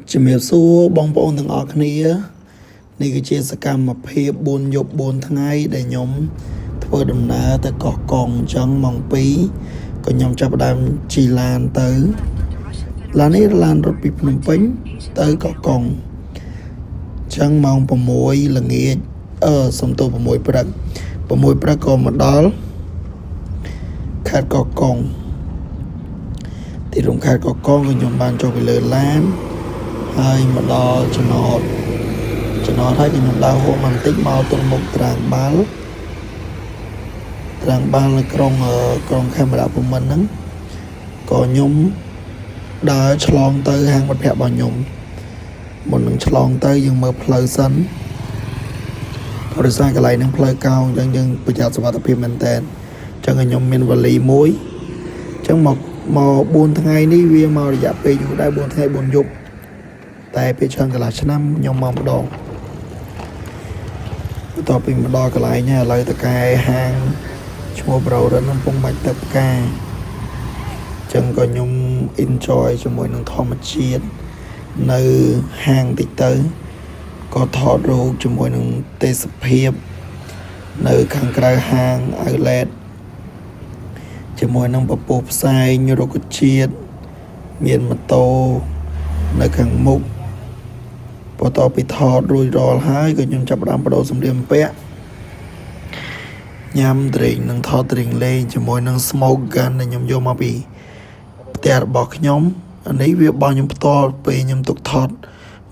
ជំរាបសួរបងប្អូនទាំងអស់គ្នានេះគឺជាសកម្មភាព4យប់4ថ្ងៃដែលខ្ញុំធ្វើដំណើរទៅកោះកុងអញ្ចឹងម៉ោង2ក៏ខ្ញុំចាប់ផ្ដើមជិះឡានទៅឡាននេះឡានរត់ពីភ្នំពេញទៅកោះកុងអញ្ចឹងម៉ោង6ល្ងាចសំទោស6ព្រឹក6ព្រឹកក៏មកដល់ខេត្តកោះកុងទីក្រុងខេត្តកោះកុងក៏ខ្ញុំបានចុះពីលើឡានហើយមកដល់ចំណតហើយខ្ញុំដើរហួសបន្តិចមកទល់មុខត្រាំងបាល់នៅក្រុងខេមរភូមិន្ទហ្នឹងក៏ខ្ញុំដើរឆ្លងទៅហាងមិត្តភ័ក្តិរបស់ខ្ញុំមុននឹងឆ្លងទៅយើងមើលផ្លូវសិនព្រោះសារកន្លែងហ្នឹងផ្លូវកោងអញ្ចឹងយើងប្រយ័ត្នសុវត្ថិភាពមែនតើអញ្ចឹងខ្ញុំមានវ៉ាលីមួយអញ្ចឹងមក4ថ្ងៃនេះវាមករយៈពេលយូរដែរ4ថ្ងៃ4យប់តែពេលច្រើនកន្លះឆ្នាំខ្ញុំមកម្ដងបន្ទាប់ពីមកដល់កន្លែងនេះឥឡូវតកែហាងឈ្មោះប្រោរិនកំពុងបាច់ទឹកផ្កាអញ្ចឹងក៏ខ្ញុំ enjoy ជាមួយនឹងធម្មជាតិនៅហាងតិចទៅក៏ថតរូបជាមួយនឹងទេសភាពនៅខាងក្រៅហាង outlet ជាមួយនឹងពពុះផ្សែងរុក្ខជាតិមានម៉ូតូនៅខាងមុខបន្ទាប់ពីថតរួចរាល់ហើយក៏ខ្ញុំចាប់ផ្ដើមបដូរសម្លៀកបំពាក់ញ៉ាំត្រេងនិងថតត្រេងលេងជាមួយនឹង smoke gun ដែលខ្ញុំយកមកពីផ្ទះរបស់ខ្ញុំអានេះវារបស់ខ្ញុំផ្ទាល់ពេលខ្ញុំទុកថត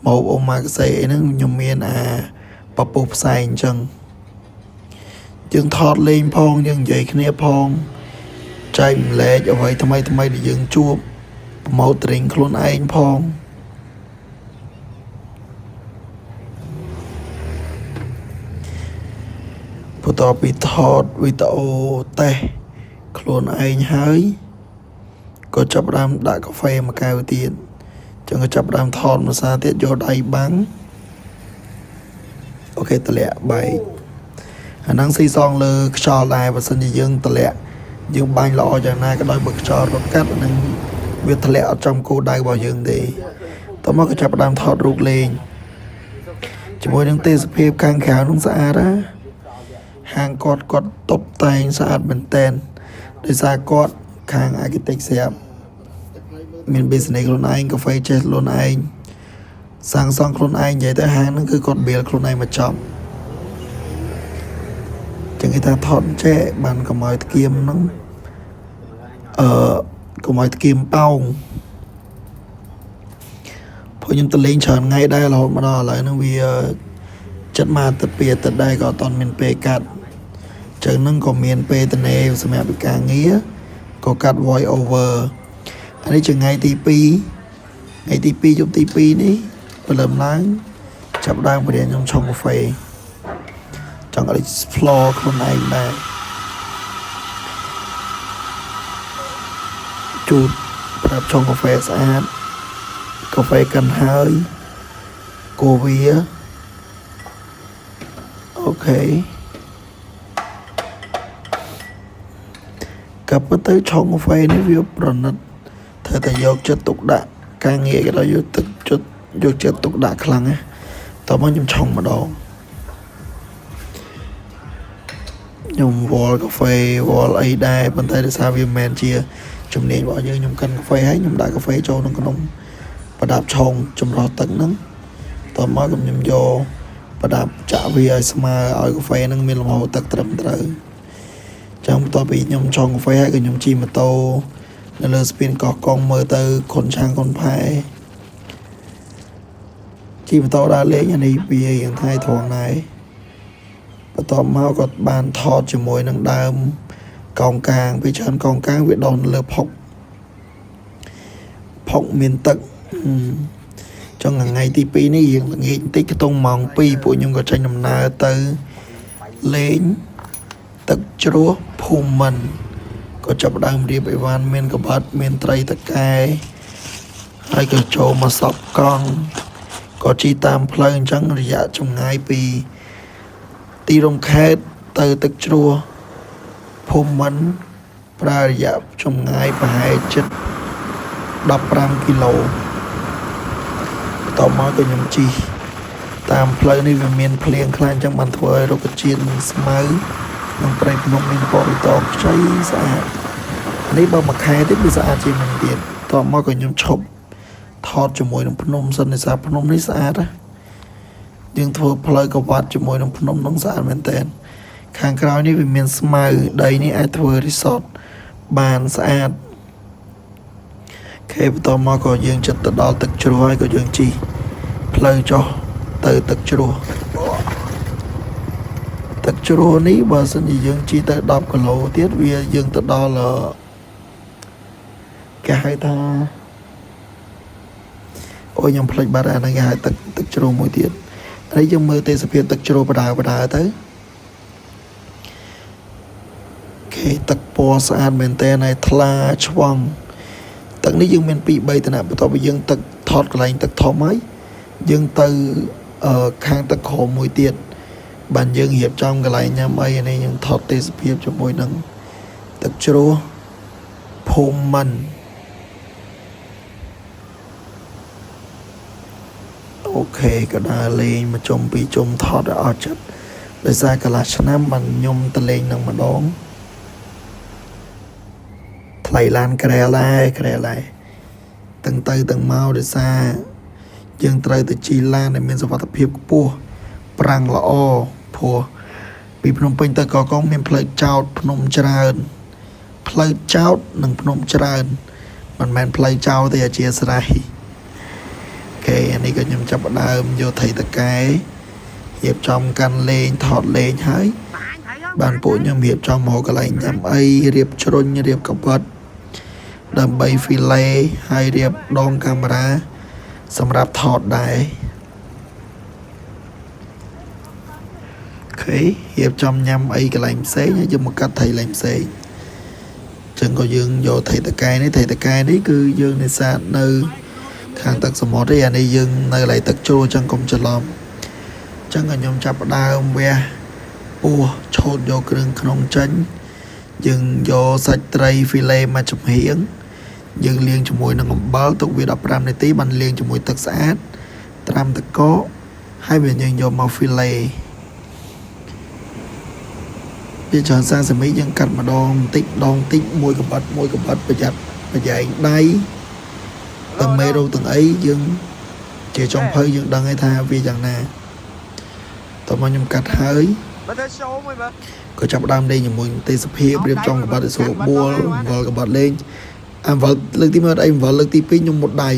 មកអូម៉ាកាសេអីហ្នឹងខ្ញុំមានពពុះផ្សែងអញ្ចឹងយើងថតលេងផងយើងនិយាយគ្នាផងចែកម្លែកអ្វីថ្មីដែលយើងជួបប្រម៉ូទត្រេងខ្លួនឯងផងបន្ទាប់ពីថតវីដេអូតេស្តខ្លួនឯងហើយក៏ចាប់ផ្ដើមដាក់កាហ្វេមួយកែវទៀតចឹងក៏ចាប់ផ្ដើមថតមួយសារទៀតយកដៃបាំងអូខេតម្លាក់បែកអាហ្នឹងស៊ីសងលើខ្យល់ដែរបើសិនជាយើងតម្លាក់យើងបាញ់ល្អយ៉ាងណាក៏ដោយបើខ្យល់រត់កាត់នឹងវាធ្លាក់អត់ចំគោលដៅរបស់យើងទេតោះមកក៏ចាប់ផ្ដើមថតរូបលេងជាមួយនឹងទេសភាពខាងក្រៅនោះស្អាតណាហាងគាត់តុបតែងស្អាតមែនតែនដោយសារគាត់ខាង architect ស្រាប់មាន business ខ្លួនឯងកាហ្វេចេះខ្លួនឯងសាងសង់ខ្លួនឯងនិយាយទៅហាងហ្នឹងគឺគាត់ build ខ្លួនឯងមកចប់ចឹងគេថាថតចេះបានកុំឲ្យថ្គាមហ្នឹងកុំឲ្យថ្គាមប៉ោងព្រោះខ្ញុំទៅលេងច្រើនថ្ងៃដែររហូតមកដល់ឥឡូវហ្នឹងវាចិត្តមកទឹកពីទឹកដែរក៏អត់មានពេលកាត់ចឹងហ្នឹងក៏មានពេលតនេសម្រាប់ពីការងារក៏កាត់ voice over អានេះជាថ្ងៃទី2យប់ទី2នេះព្រលឹមឡើងចាប់ដើមបរិញ្ញាខ្ញុំឆុងកាហ្វេចង់ explore ខ្លួនឯងដែរជូតប្រាប់ឆុងកាហ្វេស្អាតកាហ្វេកាន់ហើយកូវីអូខេក៏ប៉ុន្តែឆុងកាហ្វេនេះវាប្រណិតត្រូវតែយកចិត្តទុកដាក់ការងារគេដល់យកចិត្តទុកដាក់ខ្លាំងណាតោះមកខ្ញុំឆុងម្ដងខ្ញុំវល់កាហ្វេវល់អីដែរប៉ុន្តែដោយសារវាមិនមែនជាជំនាញរបស់យើងខ្ញុំកិនកាហ្វេហើយខ្ញុំដាក់កាហ្វេចូលក្នុងប្រដាប់ឆុងចម្រោះទឹកហ្នឹងតោះមកខ្ញុំយកប្រដាប់ចាក់វាឲ្យស្មើឲ្យកាហ្វេហ្នឹងមានលំហូរទឹកត្រឹមត្រូវចឹងបន្ទាប់ពីខ្ញុំឆុងកាហ្វេហើយក៏ខ្ញុំជិះម៉ូតូនៅលើស្ពានកោះកុងមើលទៅខុនឆាងខុនផែជិះម៉ូតូដើរលេងអានេះវាយ៉ាងថ្ងៃត្រង់ដែរបន្ទាប់មកក៏បានថតជាមួយនឹងដើមកោងកាងពេលច្រើនកោងកាងវាដុះនៅលើផុកមានទឹកចុងថ្ងៃទី2នេះយើងល្ងាចបន្តិចខ្ទង់ម៉ោង2ពួកខ្ញុំក៏ចេញដំណើរទៅលេងទឹកជ្រោះភូមិន្ទក៏ចាប់ផ្ដើមរៀបអីវ៉ាន់មានកបាត់មានត្រីតកែហើយក៏ចូលមកសពកង់ក៏ជិះតាមផ្លូវអញ្ចឹងរយៈចម្ងាយពីទីរំខេតទៅទឹកជ្រោះភូមិន្ទប្រើរយៈចម្ងាយប្រហែលជិត15គីឡូ អ តមកក៏ខ្ញុំជីតាមផ្លូវនេះវាមានភ្លៀងខ្លាំងចឹងបានធ្វើឲ្យរុក្ខជាតិនិងស្មៅនិងព្រៃភ្នំមានពណ៌បៃតងខ្ចីស្អាតនេះបើមួយខែទៀតវាស្អាតជាងមុនទៀតតមកក៏ខ្ញុំឈប់ថតជាមួយនឹងភ្នំសិនដោយសារភ្នំនេះស្អាតណាយើងធ្វើផ្លូវកវ៉ាត់ជាមួយនឹងភ្នំនោះស្អាតមែនតើខាងក្រោយនេះវាមានស្មៅដីនេះអាចធ្វើរីសតបានស្អាតខេបន្តមកក៏យើងចិត្តទៅដល់ទឹកជ្រោះហើយក៏យើងជីផ្លូវចុះទៅទឹកជ្រោះទឹកជ្រោះនេះបើសិនជាយើងជីទៅ10គីឡូទៀតវាយើងទៅដល់គេហៅថាអូខ្ញុំភ្លេចបាត់អាហ្នឹងគេហៅទឹកជ្រោះមួយទៀតហើយយើងមើលទេសភាពទឹកជ្រោះបដើទៅគេទឹកពណ៌ស្អាតមែនតើហើយថ្លាឆ្វង់ទឹកនេះយើងមាន2 3តំណបន្ទាប់ពីយើងទឹកថតកន្លែងទឹកធំហើយយើងទៅខាងទឹកក្រោមមួយទៀតបានយើងរៀបចំកន្លែងញ៉ាំអីនេះយើងថតទេសភាពជាមួយនឹងទឹកជ្រោះភូមិមិនអូខេក៏ដើរលេងមកជុំពីជុំថតឲ្យអស់ចិត្តដោយសារកន្លះឆ្នាំបានខ្ញុំទៅលេងនឹងម្ដងថ្លៃឡានក្រែលដែរទាំងទៅទាំងមកដោយសារយើងត្រូវទៅជិះឡានដែលមានសុវត្ថិភាពខ្ពស់ប្រាំងល្អព្រោះពីភ្នំពេញទៅកកុងមានផ្លូវចោតភ្នំច្រើនផ្លូវចោតនិងភ្នំច្រើនមិនមែនផ្លូវចោតទេអធិស្ឋានអូខេអានេះក៏ខ្ញុំចាប់ផ្ដើមយកថៃតកែរៀបចំកាន់លេងថតលេងហើយបានពួកខ្ញុំរៀបចំមកកន្លែងញ៉ាំអីរៀបជ្រុញរៀបកបិតដើម្បីហ្វីឡេហើយរៀបដងកាមេរ៉ាសម្រាប់ថតដែរអូខេរៀបចំញ៉ាំអីកន្លែងផ្សេងហើយយើងមកកាត់ថៃកន្លែងផ្សេងចឹងក៏យើងយកថៃតកែនេះគឺយើងនេសាទនៅខាងទឹកសមុទ្រទេអានេះយើងនៅកន្លែងទឹកជ្រោះចឹងកុំច្រឡំចឹងក៏ខ្ញុំចាប់ផ្ដើមវះពោះឆូតយកគ្រឿងក្នុងចេញយើងយកសាច់ត្រីហ្វីឡេមកចំហៀងយើងលាងជាមួយនឹងអំបិលទុកវា15នាទីបានលាងជាមួយទឹកស្អាតត្រាំទឹកកកហើយវាយើងយកមកហ្វីឡេវាច្រើនសាសាមីយើងកាត់ម្ដងតិចមួយកបិតប្រយ័ត្នប្រយែងដៃទាំងមេរោគទាំងអីយើងជាចុងភៅយើងដឹងហើយថាវាយ៉ាងណាតោះមកខ្ញុំកាត់ហើយក៏ចាប់ដើមលេងជាមួយទេសភាពរៀបចំកបិតឲ្យស្រួលបួលអំបិលកបិតលេងអំបិលលើកទី1អីអំបិលលើកទី2ខ្ញុំមុតដៃ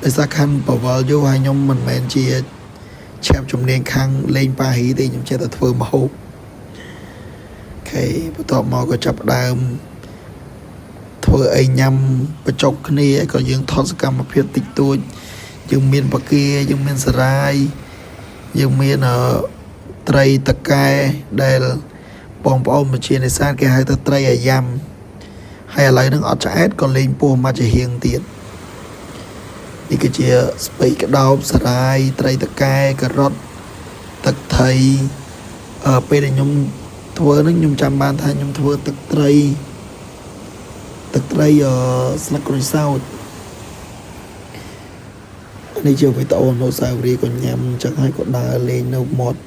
ដោយសារខាន់បវលយូរហើយខ្ញុំមិនមែនជាឆាប់ជំនាញខាងលេងប៉ាហ៊ីទេខ្ញុំចេះតែធ្វើម្ហូបអូខេបន្ទាប់មកក៏ចាប់ដើមធ្វើអីញ៉ាំបញ្ចុកគ្នាក៏យើងថតសកម្មភាពតិចតួចយើងមានបកាយើងមានសារាយយើងមានត្រីតកែដែលបងប្អូនប្រជានេសាទគេហៅថាត្រីអាយ៉ាំហើយឥឡូវហ្នឹងអត់ឆ្អែតក៏លេងពោះមកជាហៀងទៀតនេះគឺជាស្ពៃក្តោបសារាយត្រីតកែការ៉ុតទឹកថៃពេលដែលខ្ញុំធ្វើហ្នឹងខ្ញុំចាំបានថាខ្ញុំធ្វើទឹកត្រីស្លឹកក្រូចសើចនេះជាវីដេអូអនុស្សាវរីយ៍ក៏ញ៉ាំអញ្ចឹងហើយក៏ដើរលេងនៅមាត់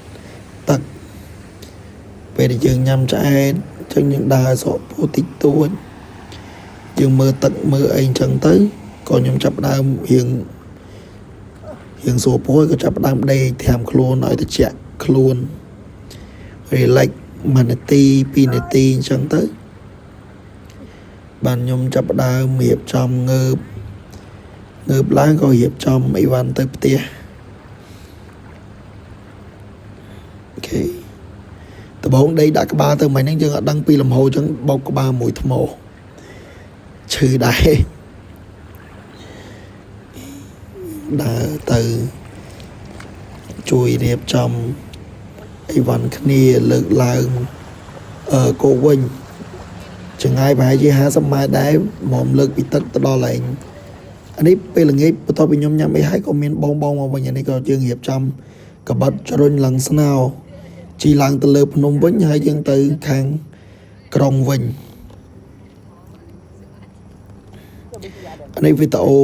ទឹកពេលដែលយើងញ៉ាំឆ្អែតអញ្ចឹងយើងដើរសក់ពោះតិចតួចយើងមើលទឹកមើលអីអញ្ចឹងទៅក៏ខ្ញុំចាប់ដើមរៀងសួរពោះក៏ចាប់ដើមដេកត្រាំខ្លួនឲ្យត្រជាក់ខ្លួន relax 1នាទី2នាទីអញ្ចឹងទៅបានខ្ញុំចាប់ដើមរៀបចំងើបឡើងក៏រៀបចំអីវ៉ាន់ទៅផ្ទះអូខេដំបូងដេកដាក់ក្បាលទៅមិញហ្នឹងយើងអត់ដឹងពីលំហូរអញ្ចឹងបោកក្បាលមួយថ្មឈឺដែរដើរទៅជួយរៀបចំអីវ៉ាន់គ្នាលើកឡើងគោវិញចម្ងាយប្រហែលជា50ម៉ែត្រដែរមកលើកពីទឹកទៅដល់ឡើងអានេះពេលល្ងាចបន្ទាប់ពីខ្ញុំញ៉ាំអីហើយក៏មានបងមកវិញអានេះក៏យើងរៀបចំកបិតជ្រុញឡើងស្នោជីឡើងទៅលើភ្នំវិញហើយយើងទៅខាងក្រុងវិញអានេះវីដេអូ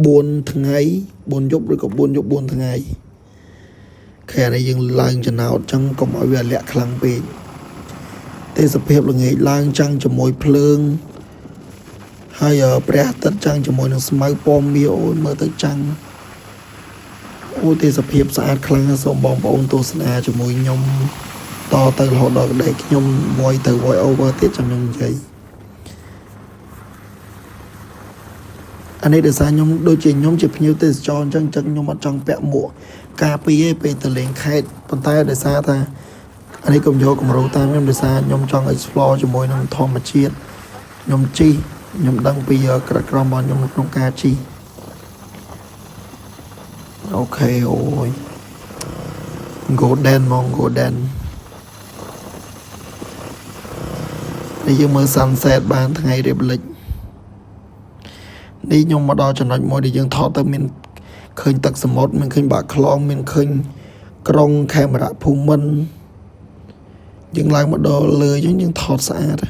4 ថ្ងៃ4 យប់ឬក៏4 យប់ 4 ថ្ងៃខែនេះយើងឡើងចំណោតចឹងកុំឲ្យវាលាក់ខ្លាំងពេកទេសភាពល្ងាចឡើងចាំងជាមួយភ្លើងហើយព្រះអាទិត្យចាំងជាមួយនឹងស្មៅពណ៌មាសអូនមើលទៅចាំងអូទេសភាពស្អាតខ្លាំងណាស់សូមបងប្អូនទស្សនាជាមួយខ្ញុំតទៅរហូតដល់ដែលខ្ញុំ voice ទៅ voice over ទៀតចាំខ្ញុំនិយាយអានេះដោយសារខ្ញុំដូចជាខ្ញុំជាភ្ញៀវទេសចរអញ្ចឹងខ្ញុំអត់ចង់ពាក់មួកការពារឯពេលទៅលេងខេត្តប៉ុន្តែដោយសារថាអានេះកុំយកគំរូតាមខ្ញុំដោយសារខ្ញុំចង់ explore ជាមួយនឹងធម្មជាតិខ្ញុំជិះខ្ញុំដឹងពីក្រក្រមរបស់ខ្ញុំក្នុងការជិះអូខេអូយ golden ហ្មង golden នេះយើងមើល sunset បានថ្ងៃរៀបលិចនេះខ្ញុំមកដល់ចំណុចមួយដែលយើងថតទៅមានឃើញទឹកសមុទ្រមានឃើញបាក់ខ្លងមានឃើញក្រុងខេមរៈភូមិន្ទយើងឡើងមកដល់លើយើងថតស្អាតអូ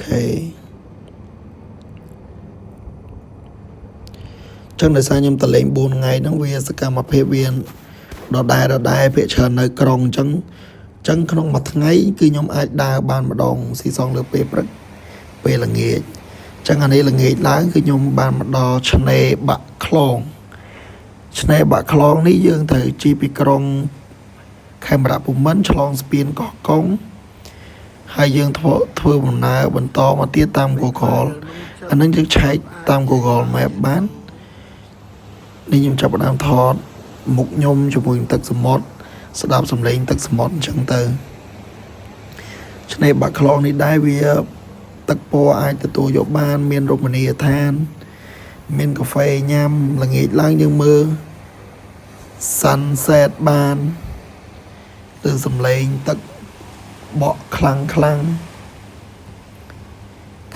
ខេចឹងដោយសារខ្ញុំតលេង4ថ្ងៃហ្នឹងវាសកម្មភាពវាដដែលភាគច្រើននៅក្រុងចឹងក្នុងមួយថ្ងៃគឺខ្ញុំអាចដើរបានម្ដងស៊ីសងលើពេលព្រឹកពេលល្ងាចចឹងអានេះល្ងាចឡើងគឺខ្ញុំបានមកដល់ឆ្នេរបាក់ខ្លងនេះយើងត្រូវជិះពីក្រុងខេមរៈភូមិន្ទឆ្លងស្ពានកោះកុងហើយយើងធ្វើដំណើរបន្តមកទៀតតាម Google អានឹងយើងឆែកតាម Google Map បាននេះខ្ញុំចាប់ផ្ដើមថតមុខខ្ញុំជាមួយនឹងទឹកសមុទ្រស្ដាប់សំឡេងទឹកសមុទ្រអញ្ចឹងទៅឆ្នេរបាក់ខ្លងនេះដែរវាទឹកពណ៌អាចទទួលយកបានមានរមណីយដ្ឋានមានកាហ្វេញ៉ាំល្ងាចឡើងយើងមើល sunset បានឬសំឡេងទឹកបក់ខ្លាំងអូ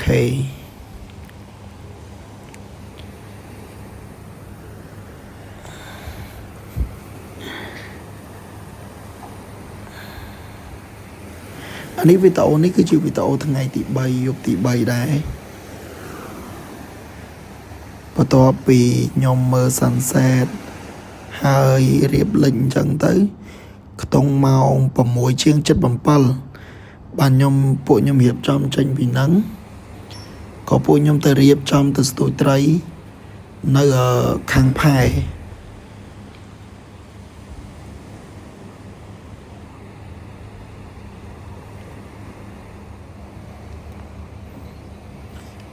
ខេអានេះវីដេអូនេះគឺជាវីដេអូថ្ងៃទី3យប់ទី3ដែរបន្ទាប់ពីខ្ញុំមើល sunset ហើយរៀបលេងអញ្ចឹងទៅខ្ទង់ម៉ោង 6:77 បាទពួកខ្ញុំរៀបចំចេញពីហ្នឹងក៏ពួកខ្ញុំទៅរៀបចំទៅស្ទូចត្រីនៅខាងផែ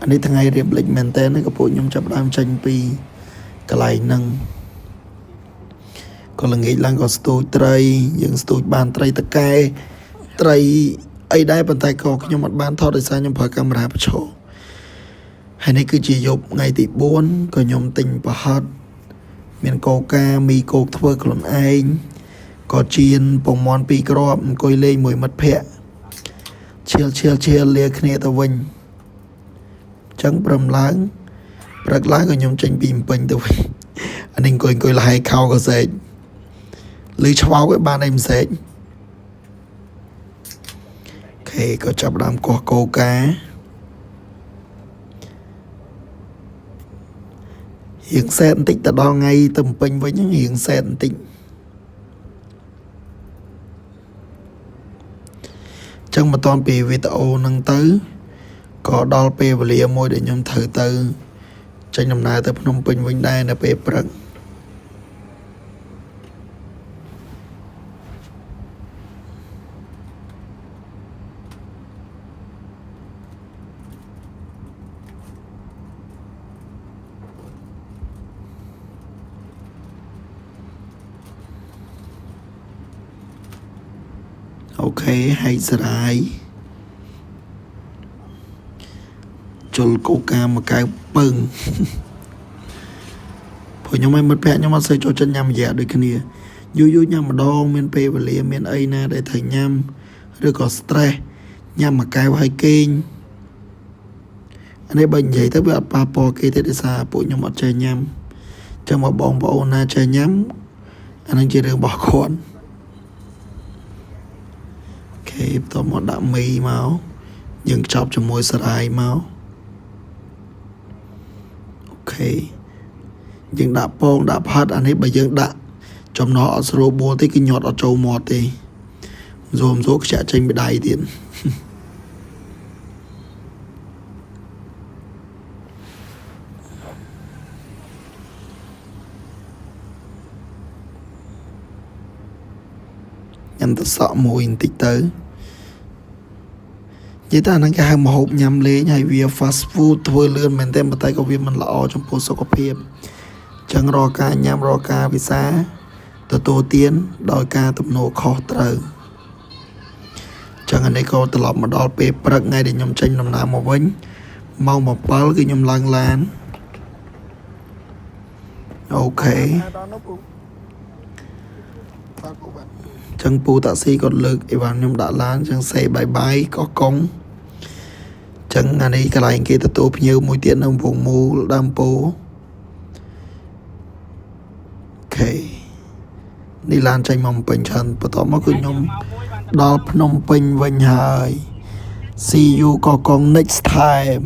អានេះថ្ងៃរៀបលេចមែនតើក៏ពួកខ្ញុំចាប់ដើមចេញពីកន្លែងហ្នឹងក៏ល្ងាចឡើងក៏ស្ទូចត្រីយើងស្ទូចបានត្រីតកែត្រីអីដែរប៉ុន្តែក៏ខ្ញុំអត់បានថតដោយសារខ្ញុំប្រើកាមេរ៉ាប្រឈមហើយនេះគឺជាយប់ថ្ងៃទី4ក៏ខ្ញុំទិញប្រហិតមានកូកាមីកូកធ្វើខ្លួនឯងក៏ជៀនពងមាន់2គ្រាប់អង្គុយលេងមួយមិត្តភ័ក្តិឈៀលលាគ្នាទៅវិញចឹងព្រឹកឡើងក៏ខ្ញុំចេញពីពេញទៅវិញអានេះអង្គុយលហើយខោក៏សេកលឺឆ្វោកឲ្យបានអីមិនសេកអូខេក៏ចាប់ដើមកោះកូការៀងសែតបន្តិចទៅដល់ថ្ងៃទៅពេញវិញរៀងសែតបន្តិចចឹងបន្ទាប់ពីវីដេអូហ្នឹងទៅក៏ដល់ពេលវេលាមួយដែលខ្ញុំត្រូវទៅចេញដំណើរទៅភ្នំពេញវិញដែរនៅពេលព្រឹកអូខេហែកស្រាយជុលកូកាមួយកែវពឹងព្រោះខ្ញុំឲ្យមិត្តភក្តិខ្ញុំអត់សូវចូលចិត្តញ៉ាំរយៈដូចគ្នាយូរញ៉ាំម្ដងមានពេលវេលាមានអីណាដែលត្រូវញ៉ាំឬក៏ stress ញ៉ាំមួយកែវហើយគេងអានេះបើនិយាយទៅវាអត់ប៉ះពាល់គេទេដោយសារពួកខ្ញុំអត់ចេះញ៉ាំចឹងមកបងប្អូនណាចេះញ៉ាំអានឹងជារឿងរបស់គាត់អូខេបន្ទាប់មកដាក់មីមកយើងខ្ចប់ជាមួយសារាយមក យើងដាក់ពងដាក់ផាត់អានេះបើយើងដាក់ចំណោះអត់ស្រួលបួលទេគឺញាត់អត់ចូលមាត់ទេzoom zoom ខ្ជាក់ចេញពីដៃទៀតញ៉ាំទៅសក់មួយបន្តិចទៅនិយាយទៅអាហ្នឹងគេហៅម្ហូបញ៉ាំលេងហើយវា fast food ធ្វើលឿនមែនទេប៉ុន្តែក៏វាមិនល្អចំពោះសុខភាពចឹងរកការញ៉ាំរកការវិសាទទួលទានដោយការទំនួលខុសត្រូវចឹងអានេះក៏ត្រឡប់មកដល់ពេលព្រឹកថ្ងៃដែលខ្ញុំចេញដំណើរមកវិញម៉ោង7គឺខ្ញុំឡើងឡានអូខេចឹងពូតាក់ស៊ីគាត់លើកអីវ៉ាន់ខ្ញុំដាក់ឡានចឹងសេបាយបាយកោះកុងចឹងអានេះកន្លែងគេទទួលភ្ញៀវមួយទៀតនៅកំពង់មូលដើមពោអូខេនេះឡានចេញមកពេញច្រើនបន្ទាប់មកគឺខ្ញុំដល់ភ្នំពេញវិញហើយ See you កោះកុង next time